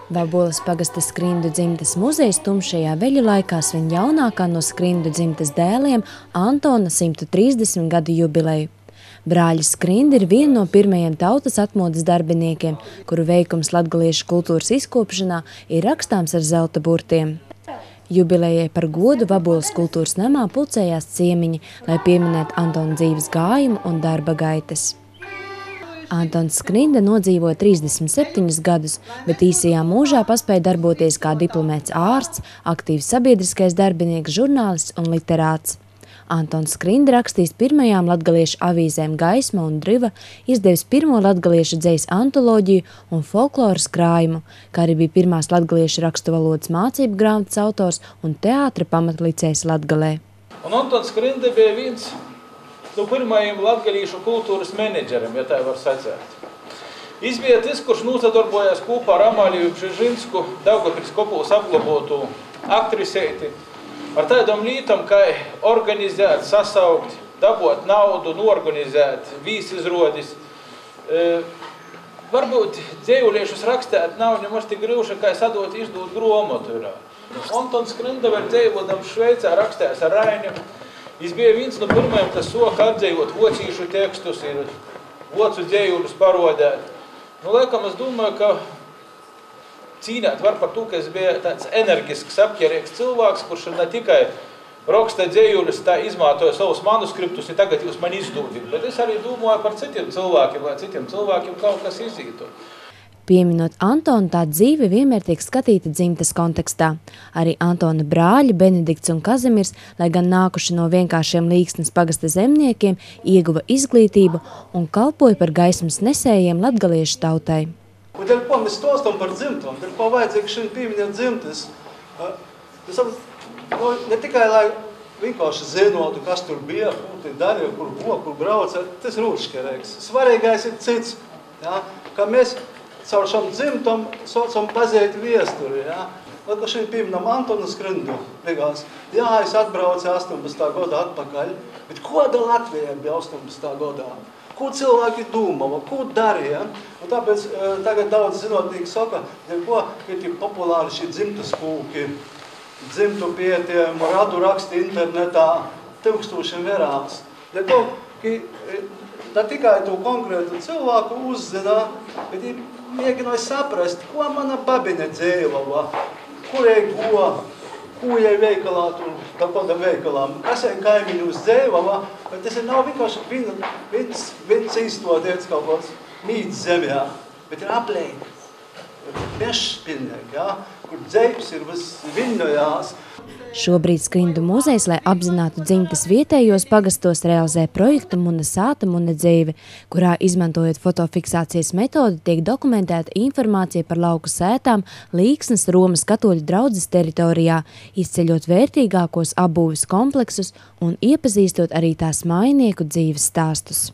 Vaboles pagasta Skrindu dzimtes muzejs tumšajā veļu laikā svin jaunākā no Skrindu dzimtes dēliem Antona 130 gadu jubileju. Brāļi Skrindi ir viena no pirmajiem tautas atmodas darbiniekiem, kuru veikums latgaliešu kultūras izkopšanā ir rakstāms ar zelta burtiem. Jubilejai par godu Vaboles kultūras namā pulcējās ciemiņi, lai pieminētu Antona dzīves gājumu un darba gaitas. Antons Skrinda nodzīvoja 37 gadus, bet īsajā mūžā paspēja darboties kā diplomēts ārsts, aktīvs sabiedriskais darbinieks, žurnālists un literāts. Antons Skrinda rakstījis pirmajām latgaliešu avīzēm Gaisma un Driva, izdevis pirmo latgaliešu dzejas antoloģiju un folkloras krājumu, kā arī bija pirmās latgaliešu rakstu valodas mācību grāmatas autors un teātra pamatlicējs Latgalē. Un Antons Skrinda bija viens no pirmajiem latgalīšu kultūras menedžeriem, ja tā var sacēt. Viņš bija tas, kurš nūsadarbojās kopā ar Amaliju Bžežinsku, Daugavpils kopūs apglobotu aktriseiti, ar tādām lītam, kā organizēt, sasaukt, dabot naudu, norganizēt, vīsizrodis. Varbūt dzējuliešus rakstēt nav nemaz tik grūši, kā sadot izdot gromotu. Antons Skrinda vēl dzējodam Šveicā rakstējās ar Raini. Viņš bija viens no pirmajiem, kas soka atdzējot vocīšu tekstus, ir vocu dzējuļus parodēt. Laikam es domāju, ka cīnēt var par to, ka es bija tāds energisks, apķerīgs cilvēks, kurš ne tikai raksta dzējuļus, tā izmantoja savus manuskriptus, un tagad jūs man izdūdīt. Bet es arī domāju par citiem cilvēkiem, lai citiem cilvēkiem kaut kas izītu. Pieminot Antonu, tā dzīve vienmēr tiek skatīta dzimtes kontekstā. Arī Antona brāļi Benedikts un Kazimirs, lai gan nākuši no vienkāršiem Līksnes pagasta zemniekiem, ieguva izglītību un kalpoja par gaismas nesējiem latgaliešu tautai. Un dēļ ko mēs stostam par dzimtom, dēļ ko vajadzīgi šim pieminēt dzimtes. Ne tikai, lai vienkārši zinotu, kas tur bija, kur te darīja, kur brauca, tas ir rūškerīgs. Svarīgais ir cits, ja, ka mēs caur šam dzimtam saucam pazēt viesturi, ja. Lai, ka šeit pieminam Antonu Skrindu, beigās, jā, es atbraucu 18. gadā atpakaļ, bet koda Latvijā bija 18. gadā? Ko cilvēki domāja, ko darīja? Un tāpēc tagad daudz zinotnīgi saka, ko ir tik populāri šī dzimtas kūki, dzimtu pētījumi, radu raksti internetā, tūkstošiem verās. Tā tikai to konkrētu cilvēku uzzina, bet ir mēģināja saprast, ko mana babine dzēlava, kur ei go, ko ei veikalā, tur kāda veikalā, kas ei kaimiņus dzēlava, bet tas nav vienkārši viens īstoties kaut kāds mīts zemjā, bet ir aplēk, bešpilnēk, ja, kur dzēbs ir vinnojās. Šobrīd Skrindu muzejs, lai apzinātu dzimtes vietējos pagastos, realizē projektu Muna sāta, Muna dzīve, kurā izmantojot fotofiksācijas metodi tiek dokumentēta informācija par lauku sētām Līksnes Romas katoļu draudzes teritorijā, izceļot vērtīgākos apbūves kompleksus un iepazīstot arī tās mājnieku dzīves stāstus.